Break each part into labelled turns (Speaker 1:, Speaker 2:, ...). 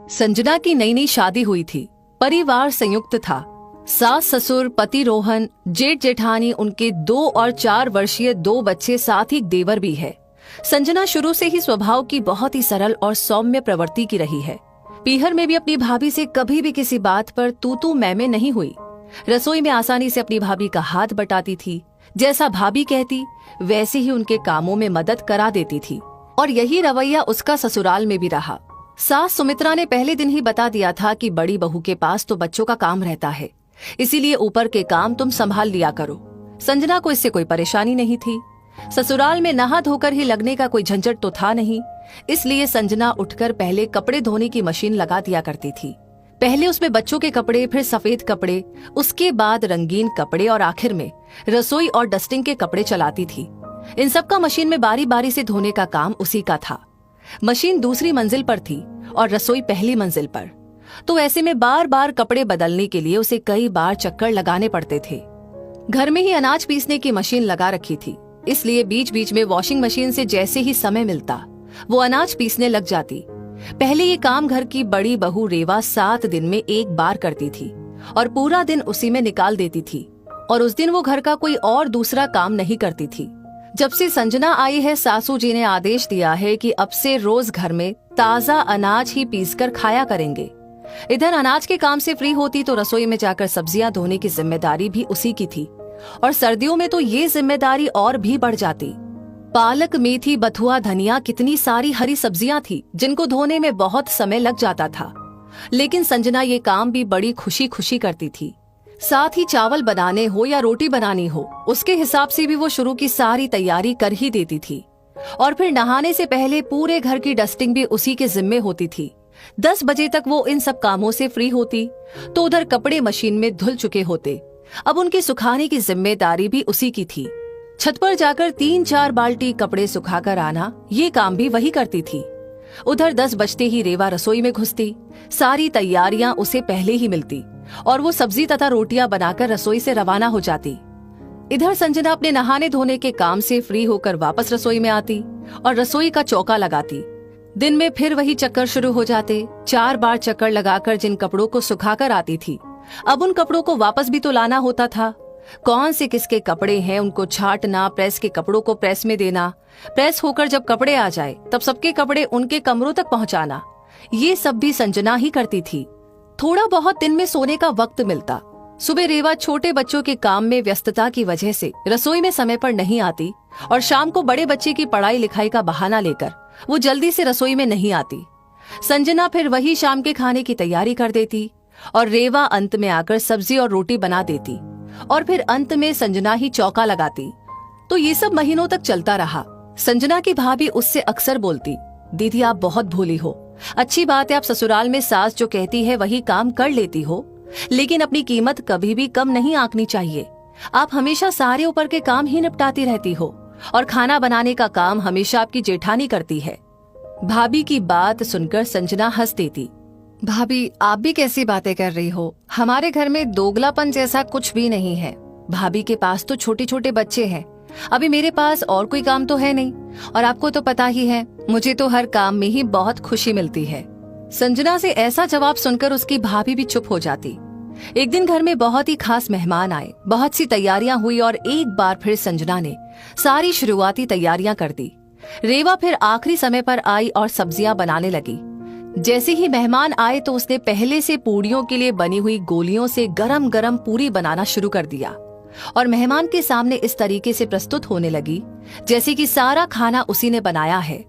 Speaker 1: संजना की नई नई शादी हुई थी। परिवार संयुक्त था। सास ससुर, पति रोहन, जेठ जेठानी, उनके 2 और 4 वर्षीय 2 बच्चे, साथ ही देवर भी है। संजना शुरू से ही स्वभाव की बहुत ही सरल और सौम्य प्रवृत्ति की रही है। पीहर में भी अपनी भाभी से कभी भी किसी बात पर तू मैं में नहीं हुई। रसोई में आसानी से अपनी भाभी का हाथ बटाती थी। जैसा भाभी कहती वैसे ही उनके कामों में मदद करा देती थी। और यही रवैया उसका ससुराल में भी रहा। सास सुमित्रा ने पहले दिन ही बता दिया था कि बड़ी बहू के पास तो बच्चों का काम रहता है, इसीलिए ऊपर के काम तुम संभाल लिया करो। संजना को इससे कोई परेशानी नहीं थी। ससुराल में नहा धोकर ही लगने का कोई झंझट तो था नहीं, इसलिए संजना उठकर पहले कपड़े धोने की मशीन लगा दिया करती थी। पहले उसमें बच्चों के कपड़े, फिर सफेद कपड़े, उसके बाद रंगीन कपड़े और आखिर में रसोई और डस्टिंग के कपड़े चलाती थी। इन सब का मशीन में बारी बारी से धोने का काम उसी का था। मशीन दूसरी मंजिल पर थी और रसोई पहली मंजिल पर, तो ऐसे में बार बार कपड़े बदलने के लिए उसे कई बार चक्कर लगाने पड़ते थे। घर में ही अनाज पीसने की मशीन लगा रखी थी, इसलिए बीच बीच में वॉशिंग मशीन से जैसे ही समय मिलता वो अनाज पीसने लग जाती। पहले ये काम घर की बड़ी बहू रेवा 7 दिन में एक बार करती थी और पूरा दिन उसी में निकाल देती थी। और उस दिन वो घर का कोई और दूसरा काम नहीं करती थी। जब से संजना आई है, सासू जी ने आदेश दिया है कि अब से रोज घर में ताजा अनाज ही पीसकर खाया करेंगे। इधर अनाज के काम से फ्री होती तो रसोई में जाकर सब्जियां धोने की जिम्मेदारी भी उसी की थी। और सर्दियों में तो ये जिम्मेदारी और भी बढ़ जाती। पालक, मेथी, बथुआ, धनिया, कितनी सारी हरी सब्जियां थी जिनको धोने में बहुत समय लग जाता था, लेकिन संजना ये काम भी बड़ी खुशी खुशी करती थी। साथ ही चावल बनाने हो या रोटी बनानी हो, उसके हिसाब से भी वो शुरू की सारी तैयारी कर ही देती थी। और फिर नहाने से पहले पूरे घर की डस्टिंग भी उसी के जिम्मे होती थी। 10 बजे तक वो इन सब कामों से फ्री होती तो उधर कपड़े मशीन में धुल चुके होते। अब उनके सुखाने की जिम्मेदारी भी उसी की थी। छत पर जाकर 3-4 बाल्टी कपड़े सुखाकर आना, ये काम भी वही करती थी। उधर 10 बजते ही रेवा रसोई में घुसती। सारी तैयारियां उसे पहले ही मिलती और वो सब्जी तथा रोटियां बनाकर रसोई से रवाना हो जाती। इधर संजना अपने नहाने धोने के काम से फ्री होकर वापस रसोई में आती और रसोई का चौका लगाती। दिन में फिर वही चक्कर शुरू हो जाते। 4 बार चक्कर लगाकर जिन कपड़ों को सुखाकर आती थी, अब उन कपड़ों को वापस भी तो लाना होता था। कौन से किसके कपड़े हैं उनको छांटना, प्रेस के कपड़ों को प्रेस में देना, प्रेस होकर जब कपड़े आ जाए तब सबके कपड़े उनके कमरों तक पहुंचाना, ये सब भी संजना ही करती थी। थोड़ा बहुत दिन में सोने का वक्त मिलता। सुबह रेवा छोटे बच्चों के काम में व्यस्तता की वजह से रसोई में समय पर नहीं आती और शाम को बड़े बच्चे की पढ़ाई लिखाई का बहाना लेकर वो जल्दी से रसोई में नहीं आती। संजना फिर वही शाम के खाने की तैयारी कर देती और रेवा अंत में आकर सब्जी और रोटी बना देती और फिर अंत में संजना ही चौका लगाती। तो ये सब महीनों तक चलता रहा। संजना की भाभी उससे अक्सर बोलती, दीदी आप बहुत भोली हो, अच्छी बात है आप ससुराल में सास जो कहती है वही काम कर लेती हो, लेकिन अपनी कीमत कभी भी कम नहीं आंकनी चाहिए। आप हमेशा सारे ऊपर के काम ही निपटाती रहती हो और खाना बनाने का काम हमेशा आपकी जेठानी करती है। भाभी की बात सुनकर संजना हंस देती। भाभी आप भी कैसी बातें कर रही हो, हमारे घर में दोगलापन जैसा कुछ भी नहीं है। भाभी के पास तो छोटे छोटे बच्चे हैं, अभी मेरे पास और कोई काम तो है नहीं, और आपको तो पता ही है मुझे तो हर काम में ही बहुत खुशी मिलती है। संजना से ऐसा जवाब सुनकर उसकी भाभी भी चुप हो जाती। एक दिन घर में बहुत ही खास मेहमान आए, बहुत सी तैयारियां हुई और एक बार फिर संजना ने सारी शुरुआती तैयारियां कर दी। रेवा फिर आखिरी समय पर आई और सब्जियां बनाने लगी। जैसे ही मेहमान आए तो उसने पहले से पूड़ियों के लिए बनी हुई गोलियों से गरम गरम पूरी बनाना शुरू कर दिया और मेहमान के सामने इस तरीके से प्रस्तुत होने लगी जैसे कि सारा खाना उसी ने बनाया है।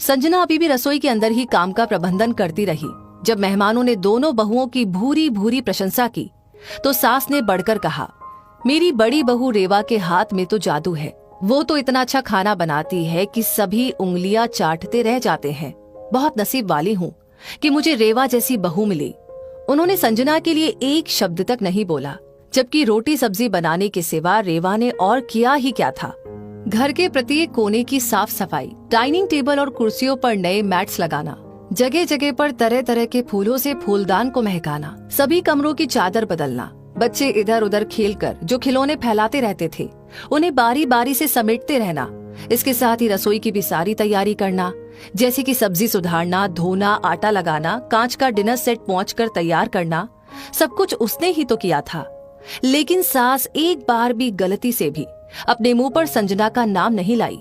Speaker 1: संजना अभी भी रसोई के अंदर ही काम का प्रबंधन करती रही। जब मेहमानों ने दोनों बहुओं की भूरी भूरी प्रशंसा की तो सास ने बढ़कर कहा, मेरी बड़ी बहू रेवा के हाथ में तो जादू है, वो तो इतना अच्छा खाना बनाती है कि सभी उंगलियां चाटते रह जाते हैं। बहुत नसीब वाली हूँ कि मुझे रेवा जैसी बहू मिली। उन्होंने संजना के लिए एक शब्द तक नहीं बोला, जबकि रोटी सब्जी बनाने के सिवा रेवा ने और किया ही क्या था। घर के प्रत्येक कोने की साफ सफाई, डाइनिंग टेबल और कुर्सियों पर नए मैट्स लगाना, जगह जगह पर तरह तरह के फूलों से फूलदान को महकाना, सभी कमरों की चादर बदलना, बच्चे इधर उधर खेलकर जो खिलौने फैलाते रहते थे उन्हें बारी बारी से समेटते रहना, इसके साथ ही रसोई की भी सारी तैयारी करना, जैसे कि सब्जी सुधारना, धोना, आटा लगाना, कांच का डिनर सेट पहुंचकर तैयार करना, सब कुछ उसने ही तो किया था। लेकिन सास एक बार भी गलती से भी अपने मुंह पर संजना का नाम नहीं लाई।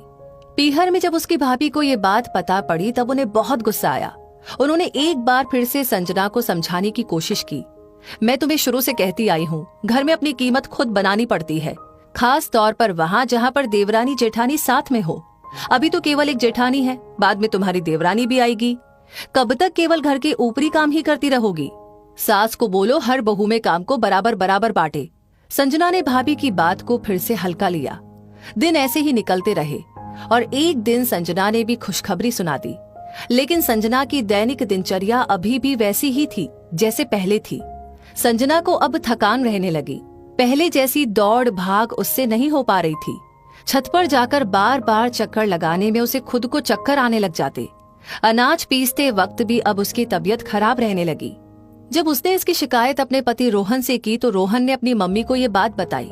Speaker 1: पीहर में जब उसकी भाभी को ये बात पता पड़ी तब उन्हें बहुत गुस्सा आया। उन्होंने एक बार फिर से संजना को समझाने की कोशिश की। मैं तुम्हें शुरू से कहती आई हूँ, घर में अपनी कीमत खुद बनानी पड़ती है, खास तौर पर वहाँ जहाँ पर देवरानी जेठानी साथ में हो। अभी तो केवल एक जेठानी है, बाद में तुम्हारी देवरानी भी आएगी। कब तक केवल घर के ऊपरी काम ही करती रहोगी? सास को बोलो हर बहू में काम को बराबर बराबर बांटे। संजना ने भाभी की बात को फिर से हल्का लिया। दिन ऐसे ही निकलते रहे और एक दिन संजना ने भी खुशखबरी सुना दी। लेकिन संजना की दैनिक दिनचर्या अभी भी वैसी ही थी जैसे पहले थी। संजना को अब थकान रहने लगी। पहले जैसी दौड़ भाग उससे नहीं हो पा रही थी। छत पर जाकर बार बार चक्कर लगाने में उसे खुद को चक्कर आने लग जाते। अनाज पीसते वक्त भी अब उसकी तबीयत खराब रहने लगी। जब उसने इसकी शिकायत अपने पति रोहन से की तो रोहन ने अपनी मम्मी को ये बात बताई।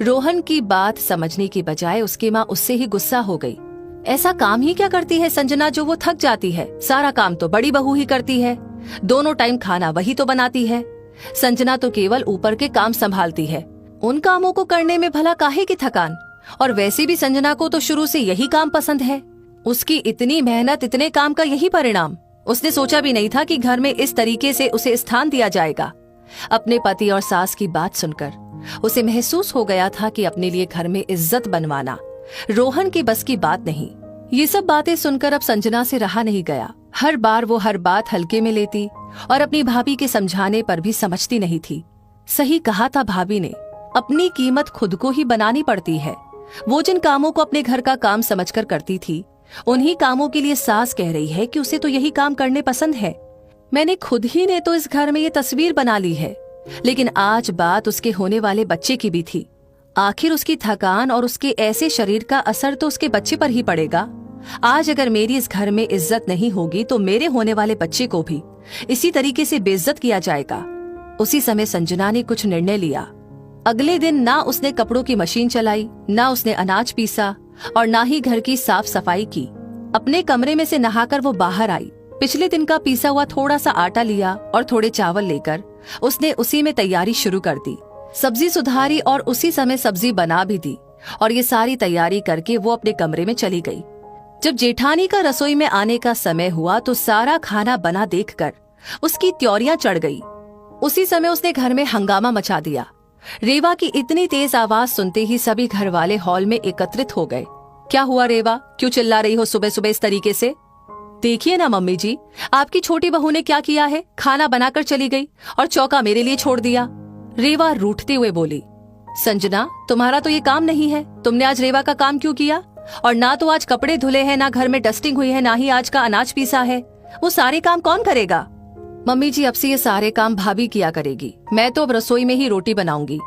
Speaker 1: रोहन की बात समझने की बजाय उसकी माँ उससे ही गुस्सा हो गई। ऐसा काम ही क्या करती है संजना जो वो थक जाती है? सारा काम तो बड़ी बहू ही करती है, दोनों टाइम खाना वही तो बनाती है। संजना तो केवल ऊपर के काम संभालती है, उन कामों को करने में भला काहे की थकान? और वैसे भी संजना को तो शुरू से यही काम पसंद है। उसकी इतनी मेहनत, इतने काम का यही परिणाम। उसने सोचा भी नहीं था कि घर में इस तरीके से उसे स्थान दिया जाएगा। अपने पति और सास की बात सुनकर उसे महसूस हो गया था कि अपने लिए घर में इज्जत बनवाना रोहन की बस की बात नहीं। ये सब बातें सुनकर अब संजना से रहा नहीं गया। हर बार वो हर बात हल्के में लेती और अपनी भाभी के समझाने पर भी समझती नहीं थी। सही कहा था भाभी ने, अपनी कीमत खुद को ही बनानी पड़ती है। वो जिन कामों को अपने घर का काम समझकर करती थी, उन्हीं कामों के लिए सास कह रही है कि उसे तो यही काम करने पसंद है। मैंने खुद ही ने तो इस घर में ये तस्वीर बना ली है। लेकिन आज बात उसके होने वाले बच्चे की भी थी। आखिर उसकी थकान और उसके ऐसे शरीर का असर तो उसके बच्चे पर ही पड़ेगा। आज अगर मेरी इस घर में इज्जत नहीं होगी तो मेरे होने वाले बच्चे को भी इसी तरीके से बेइज्जत किया जाएगा। उसी समय संजना ने कुछ निर्णय लिया। अगले दिन ना उसने कपड़ों की मशीन चलाई, ना उसने अनाज पीसा और ना ही घर की साफ सफाई की। अपने कमरे में से नहाकर वो बाहर आई। पिछले दिन का पीसा हुआ थोड़ा सा आटा लिया और थोड़े चावल लेकर उसने उसी में तैयारी शुरू कर दी। सब्जी सुधारी और उसी समय सब्जी बना भी दी और ये सारी तैयारी करके वो अपने कमरे में चली गई। जब जेठानी का रसोई में आने का समय हुआ तो सारा खाना बना देखकर उसकी त्योरियां चढ़ गई। उसी समय उसने घर में हंगामा मचा दिया। रेवा की इतनी तेज आवाज सुनते ही सभी घर वाले हॉल में एकत्रित हो गए। क्या हुआ रेवा, क्यों चिल्ला रही हो सुबह सुबह इस तरीके से? देखिए ना मम्मी जी, आपकी छोटी बहू ने क्या किया है। खाना बनाकर चली गई और चौका मेरे लिए छोड़ दिया। रेवा रूठते हुए बोली। संजना, तुम्हारा तो ये काम नहीं है। तुमने आज रेवा का काम क्यों किया? और ना तो आज कपड़े धुले हैं, ना घर में डस्टिंग हुई है, ना ही आज का अनाज पीसा है। वो सारे काम कौन करेगा? मम्मी जी, अब से ये सारे काम भाभी किया करेगी। मैं तो अब रसोई में ही रोटी बनाऊंगी।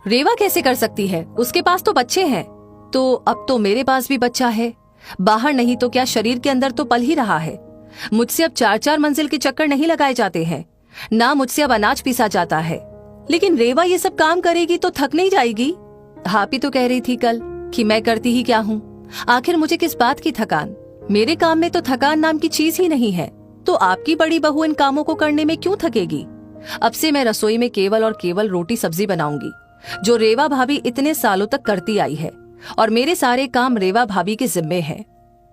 Speaker 1: रेवा कैसे कर सकती है? उसके पास तो बच्चे हैं। तो अब तो मेरे पास भी बच्चा है। बाहर नहीं तो क्या शरीर के अंदर तो पल ही रहा है। मुझसे अब 4-4 मंजिल के चक्कर नहीं लगाए जाते हैं, ना मुझसे अब अनाज पीसा जाता है। लेकिन रेवा ये सब काम करेगी तो थक नहीं जाएगी? आप ही तो कह रही थी कल कि मैं करती ही क्या हूँ। आखिर मुझे किस बात की थकान? मेरे काम में तो थकान नाम की चीज ही नहीं है। तो आपकी बड़ी बहू इन कामों को करने में क्यों थकेगी? अब से मैं रसोई में केवल और केवल रोटी सब्जी बनाऊंगी, जो रेवा भाभी इतने सालों तक करती आई है। और मेरे सारे काम रेवा भाभी के जिम्मे हैं।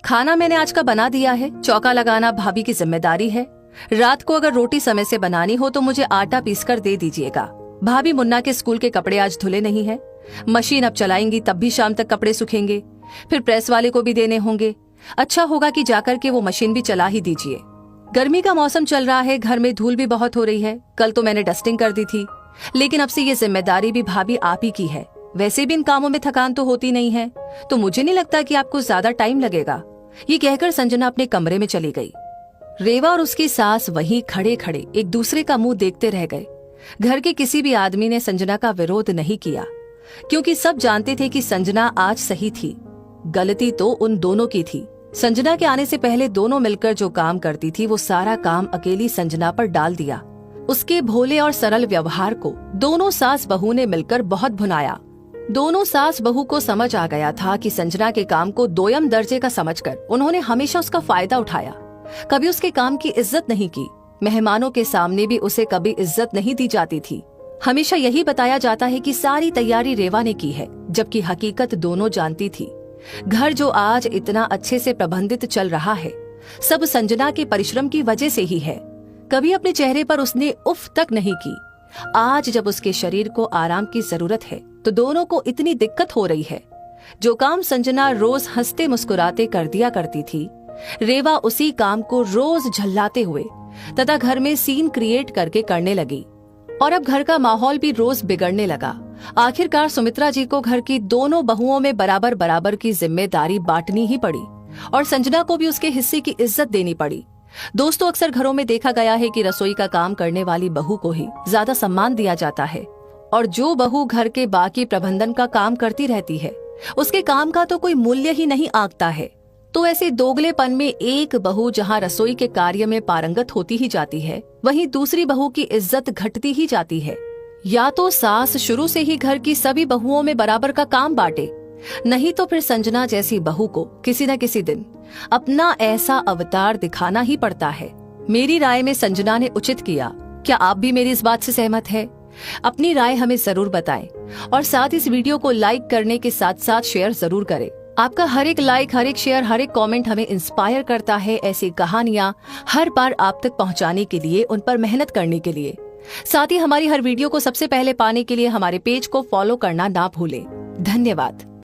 Speaker 1: खाना मैंने आज का बना दिया है, चौका लगाना भाभी की जिम्मेदारी है। रात को अगर रोटी समय से बनानी हो तो मुझे आटा पीसकर दे दीजिएगा। भाभी मुन्ना के स्कूल के कपड़े आज धुले नहीं है। मशीन अब चलाएंगी तब भी शाम तक कपड़े सूखेंगे, फिर प्रेस वाले को भी देने होंगे। अच्छा होगा कि जाकर के वो मशीन भी चला ही दीजिए। गर्मी का मौसम चल रहा है, घर में धूल भी बहुत हो रही है। कल तो मैंने डस्टिंग कर दी थी, लेकिन अब से ये जिम्मेदारी भी भाभी आप ही की है। वैसे भी इन कामों में थकान तो होती नहीं है, तो मुझे नहीं लगता कि आपको ज्यादा टाइम लगेगा। ये कहकर संजना अपने कमरे में चली गई। रेवा और उसकी सास वहीं खड़े खड़े एक दूसरे का मुंह देखते रह गए। घर के किसी भी आदमी ने संजना का विरोध नहीं किया, क्योंकि सब जानते थे कि संजना आज सही थी। गलती तो उन दोनों की थी। संजना के आने से पहले दोनों मिलकर जो काम करती थी वो सारा काम अकेली संजना पर डाल दिया। उसके भोले और सरल व्यवहार को दोनों सास बहू ने मिलकर बहुत भुनाया। दोनों सास बहू को समझ आ गया था कि संजना के काम को दोयम दर्जे का समझकर उन्होंने हमेशा उसका फायदा उठाया। कभी उसके काम की इज्जत नहीं की। मेहमानों के सामने भी उसे कभी इज्जत नहीं दी जाती थी। हमेशा यही बताया जाता है कि सारी तैयारी रेवा ने की है, जबकि हकीकत दोनों जानती थी। घर जो आज इतना अच्छे से प्रबंधित चल रहा है, सब संजना के परिश्रम की वजह से ही है। कभी अपने चेहरे पर उसने उफ तक नहीं की। आज जब उसके शरीर को आराम की जरूरत है तो दोनों को इतनी दिक्कत हो रही है। जो काम संजना रोज हंसते मुस्कुराते कर दिया करती थी, रेवा उसी काम को रोज झल्लाते हुए तथा घर में सीन क्रिएट करके करने लगी। और अब घर का माहौल भी रोज बिगड़ने लगा। आखिरकार सुमित्रा जी को घर की दोनों बहुओं में बराबर बराबर की जिम्मेदारी बांटनी ही पड़ी और संजना को भी उसके हिस्से की इज्जत देनी पड़ी। दोस्तों, अक्सर घरों में देखा गया है कि रसोई का काम करने वाली बहू को ही ज्यादा सम्मान दिया जाता है और जो बहू घर के बाकी प्रबंधन का काम करती रहती है, उसके काम का तो कोई मूल्य ही नहीं आंकता है। तो ऐसे दोगलेपन में एक बहू जहाँ रसोई के कार्य में पारंगत होती ही जाती है, वहीं दूसरी बहू की इज्जत घटती ही जाती है। या तो सास शुरू से ही घर की सभी बहुओं में बराबर का काम बांटे, नहीं तो फिर संजना जैसी बहू को किसी न किसी दिन अपना ऐसा अवतार दिखाना ही पड़ता है। मेरी राय में संजना ने उचित किया। क्या आप भी मेरी इस बात से सहमत है? अपनी राय हमें जरूर बताएं और साथ इस वीडियो को लाइक करने के साथ साथ शेयर जरूर करें। आपका हर एक लाइक, हर एक शेयर, हर एक कमेंट हमें इंस्पायर करता है ऐसी कहानियां हर बार आप तक पहुंचाने के लिए, उन पर मेहनत करने के लिए। साथ ही हमारी हर वीडियो को सबसे पहले पाने के लिए हमारे पेज को फॉलो करना ना भूलें। धन्यवाद।